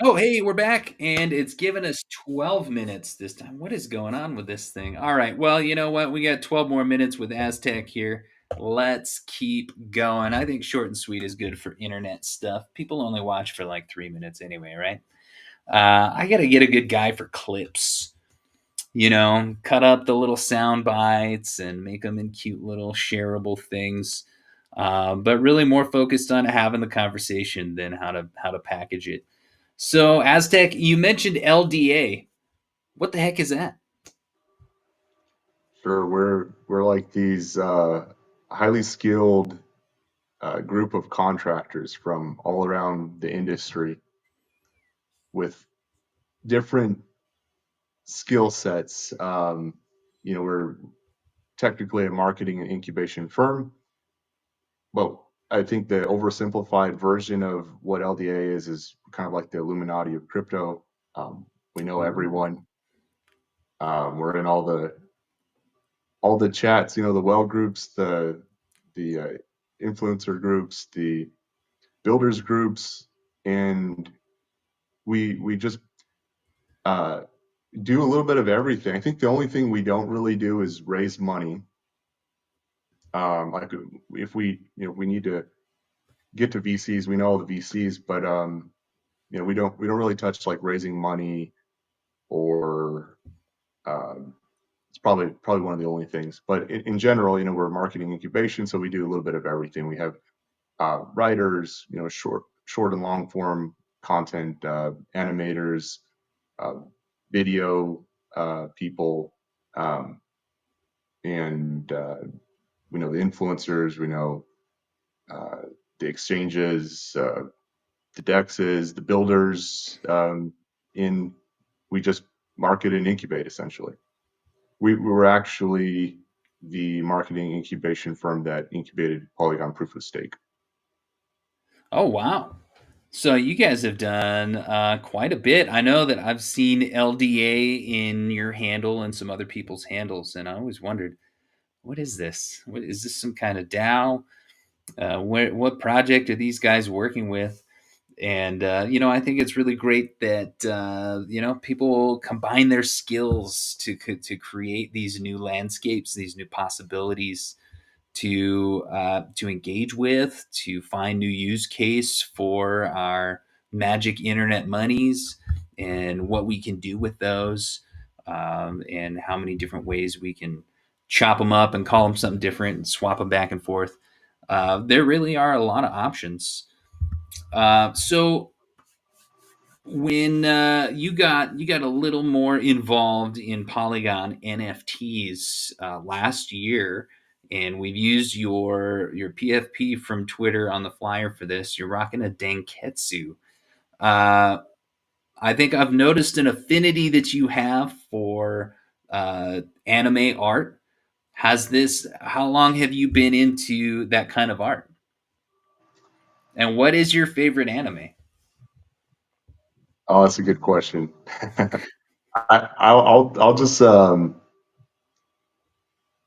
Oh, hey, we're back, and it's given us 12 minutes this time. What is going on with this thing? All right, well, you know what? We got 12 more minutes with Aztec here. Let's keep going. I think short and sweet is good for internet stuff. People only watch for like 3 minutes anyway, right? I got to get a good guy for clips. Cut up the little sound bites and make them in cute little shareable things. But really more focused on having the conversation than how to package it. So Aztec, you mentioned LDA. What the heck is that? Sure, we're like these highly skilled group of contractors from all around the industry with different skill sets. We're technically a marketing and incubation firm, but I think the oversimplified version of what LDA is kind of like the Illuminati of crypto. We know Ooh. everyone. We're in all the chats, the well groups, the influencer groups, the builders groups, and we just uh, do a little bit of everything. I think the only thing we don't really do is raise money. Like if we need to get to VCs, we know all the VCs, but we don't really touch like raising money or um, it's probably one of the only things. But in general, we're marketing incubation, so we do a little bit of everything. We have writers, short and long form content, animators, uh, video people, um, and we know the influencers, we know uh, the exchanges, the dexes, the builders. In We just market and incubate essentially. We were actually the marketing incubation firm that incubated Polygon Proof of Stake. Oh wow. So you guys have done quite a bit. I know that I've seen LDA in your handle and some other people's handles, and I always wondered, what is this? What is this? Some kind of DAO? What project are these guys working with? And I think it's really great that people combine their skills to create these new landscapes, these new possibilities to engage with, to find new use case for our magic internet monies, and what we can do with those, and how many different ways we can chop them up and call them something different and swap them back and forth. There really are a lot of options. So when you got a little more involved in Polygon NFTs last year, and we've used your PFP from Twitter on the flyer for this. You're rocking a Danketsu. Uh, I think I've noticed an affinity that you have for anime art. Has this? How long have you been into that kind of art? And what is your favorite anime? Oh, that's a good question. I'll just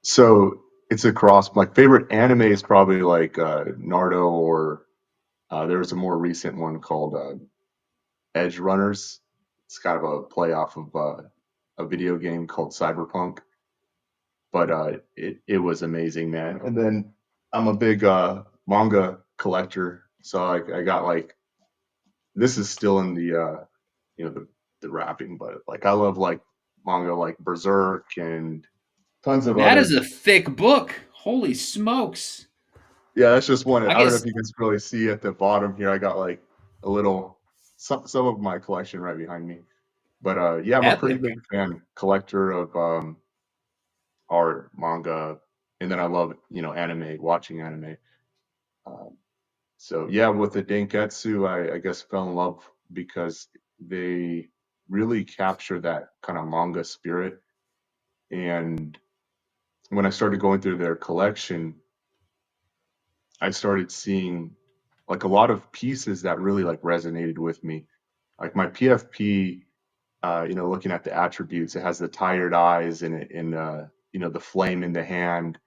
so it's a cross. My favorite anime is probably like Naruto, or there was a more recent one called Edge Runners. It's kind of a play off of a video game called Cyberpunk, but it was amazing, man. And then I'm a big manga collector, so I got like this is still in the the wrapping, but like I love like manga like Berserk and tons of That is other. a thick book. Holy smokes! Yeah, that's just one. I I don't know if guess you can really see at the bottom here. I got like a little some of my collection right behind me. But yeah, I'm a pretty epic. big fan, collector of art, manga, and then I love anime, watching anime. Um, so yeah, with the Denketsu, I guess fell in love because they really capture that kind of manga spirit. And when I started going through their collection, I started seeing like a lot of pieces that really like resonated with me. Like my PFP, looking at the attributes, it has the tired eyes and the flame in the hand.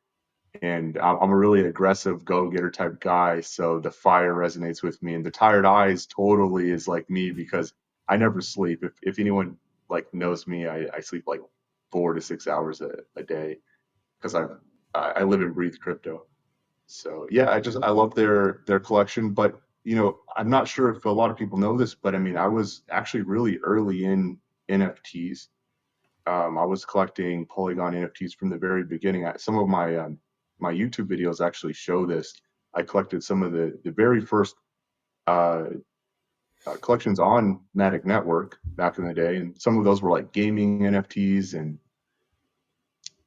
And I'm a really aggressive go-getter type guy, so the fire resonates with me. And the tired eyes totally is like me because I never sleep. If anyone like knows me, I sleep like 4 to 6 hours a day because I live and breathe crypto. So yeah, I love their collection, but I'm not sure if a lot of people know this, but I mean, I was actually really early in NFTs. I was collecting Polygon NFTs from the very beginning. Some of my YouTube videos actually show this. I collected some of the very first uh, collections on Matic Network back in the day, and some of those were like gaming NFTs, and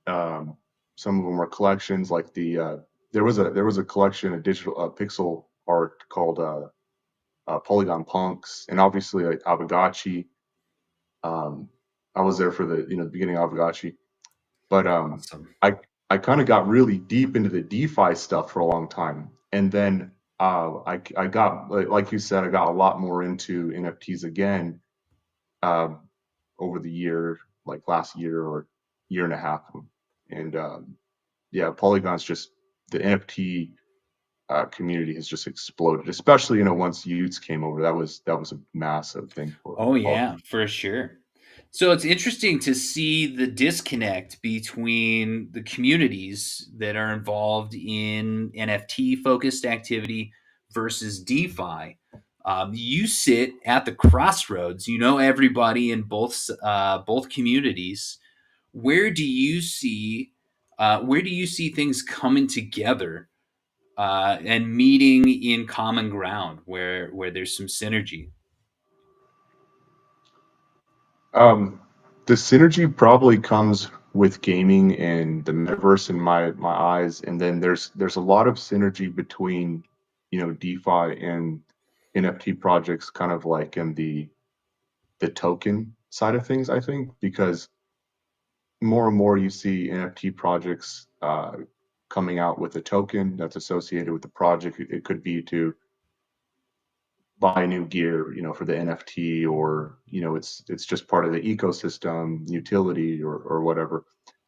um, some of them were collections like there was a collection of digital pixel art called Polygon Punks, and obviously like Aavegotchi. Um, I was there for the beginning of Aavegotchi, but Awesome. I I kind of got really deep into the DeFi stuff for a long time, and then I got like you said, I got a lot more into NFTs again um, over the year, like last year or year and a half, and yeah, Polygon's just the NFT community has just exploded, especially once Utes came over. That was a massive thing for Oh Polygon. yeah, for sure. So it's interesting to see the disconnect between the communities that are involved in NFT focused activity versus DeFi. You sit at the crossroads. You know everybody in both communities. Where do you see where do you see things coming together and meeting in common ground where there's some synergy? Um, the synergy probably comes with gaming and the metaverse in my eyes, and then there's a lot of synergy between DeFi and NFT projects, kind of like in the token side of things, I think, because more and more you see NFT projects coming out with a token that's associated with the project. It could be to buy new gear, for the NFT, or it's just part of the ecosystem, utility, or whatever.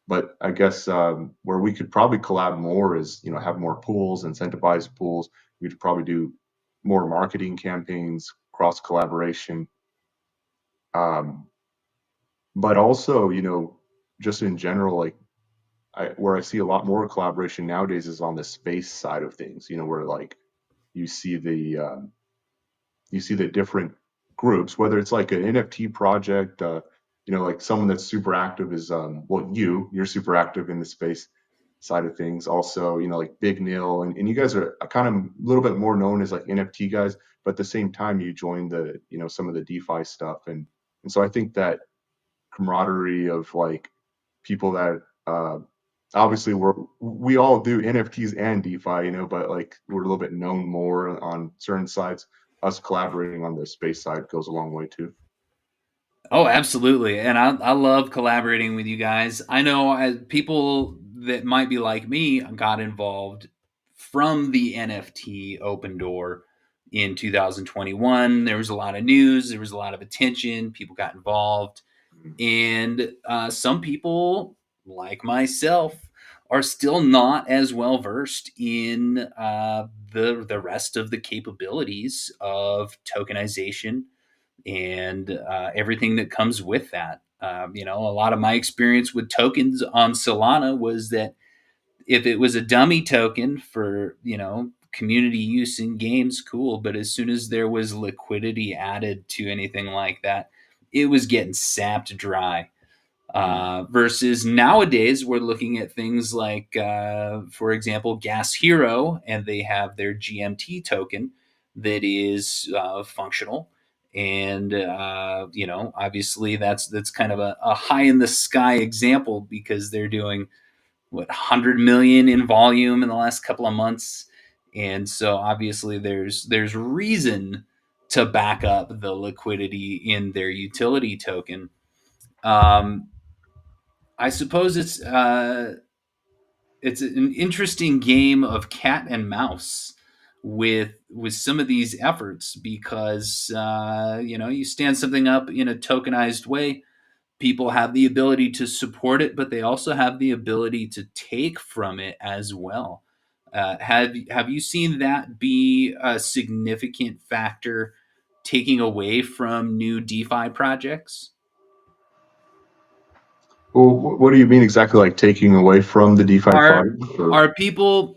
But I guess where we could probably collab more is have more pools, incentivize pools. We could probably do more marketing campaigns, cross collaboration, um, but also just in general, like where I see a lot more collaboration nowadays is on the space side of things. Where like you see the different groups, whether it's like an NFT project, like someone that's super active is well, you're super active in the space side of things. Also, like Big Neil, and you guys are kind of a little bit more known as like NFT guys, but at the same time you join the some of the DeFi stuff, and so I think that camaraderie of like people that obviously we all do NFTs and DeFi, but like we're a little bit known more on certain sides. Us collaborating on the space side goes a long way too. Oh, absolutely. And I love collaborating with you guys. I know as people that might be like me got involved from the NFT open door in 2021. There was a lot of news, there was a lot of attention, people got involved. Mm. And some people, like myself, are still not as well versed in the rest of the capabilities of tokenization and everything that comes with that. A lot of my experience with tokens on Solana was that if it was a dummy token for community use in games, cool. But as soon as there was liquidity added to anything like that, it was getting sapped dry. Mm. Versus nowadays, we're looking at things like, for example, Gas Hero, and they have their GMT token that is functional. And obviously, that's kind of a high in the sky example because they're doing what 100 million in volume in the last couple of months, and so obviously there's reason to back up the liquidity in their utility token. Um, I suppose it's an interesting game of cat and mouse with some of these efforts because you stand something up in a tokenized way, people have the ability to support it, but they also have the ability to take from it as well. Have you seen that be a significant factor taking away from new DeFi projects? Well, what do you mean exactly? Like taking away from the DeFi Are fund? Or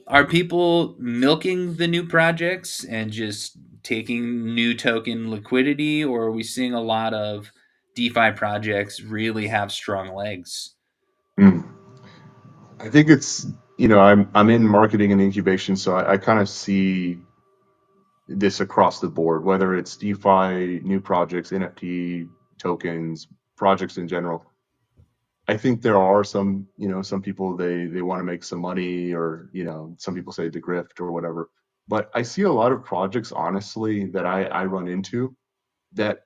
are people milking the new projects and just taking new token liquidity, or are we seeing a lot of DeFi projects really have strong legs? Hmm. I think it's, I'm in marketing and incubation, so I kind of see this across the board, whether it's DeFi, new projects, NFT tokens, projects in general. I think there are some people they want to make some money, or some people say the grift or whatever. But I see a lot of projects, honestly, that I run into that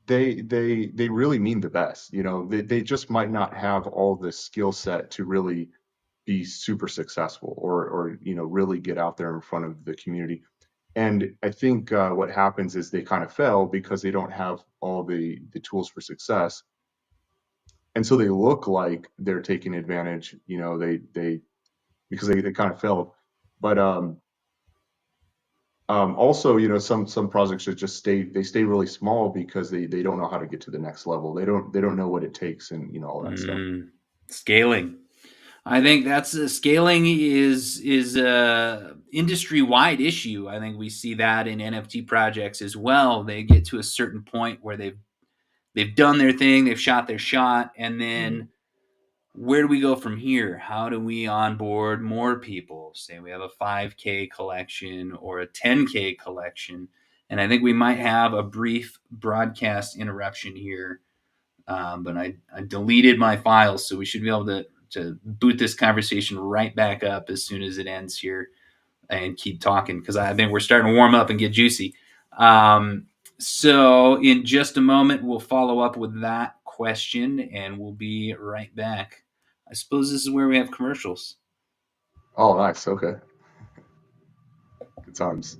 they really mean the best. They just might not have all the skill set to really be super successful, or really get out there in front of the community. And I think what happens is they kind of fail because they don't have all the tools for success, and so they look like they're taking advantage. They because they kind of failed. But also, some projects should just stay really small because they don't know how to get to the next level. They don't know what it takes, and all that stuff. Mm, scaling. I think that's scaling is a industry wide issue. I think we see that in NFT projects as well. They get to a certain point where they've done their thing, they've shot their shot, and Mm. then where do we go from here? How do we onboard more people? Say we have a 5K collection or a 10K collection, and I think we might have a brief broadcast interruption here, but I deleted my files, so we should be able to boot this conversation right back up as soon as it ends here and keep talking because I think we're starting to warm up and get juicy. So, in just a moment, we'll follow up with that question and we'll be right back. I suppose this is where we have commercials. Oh, nice. Okay, good times.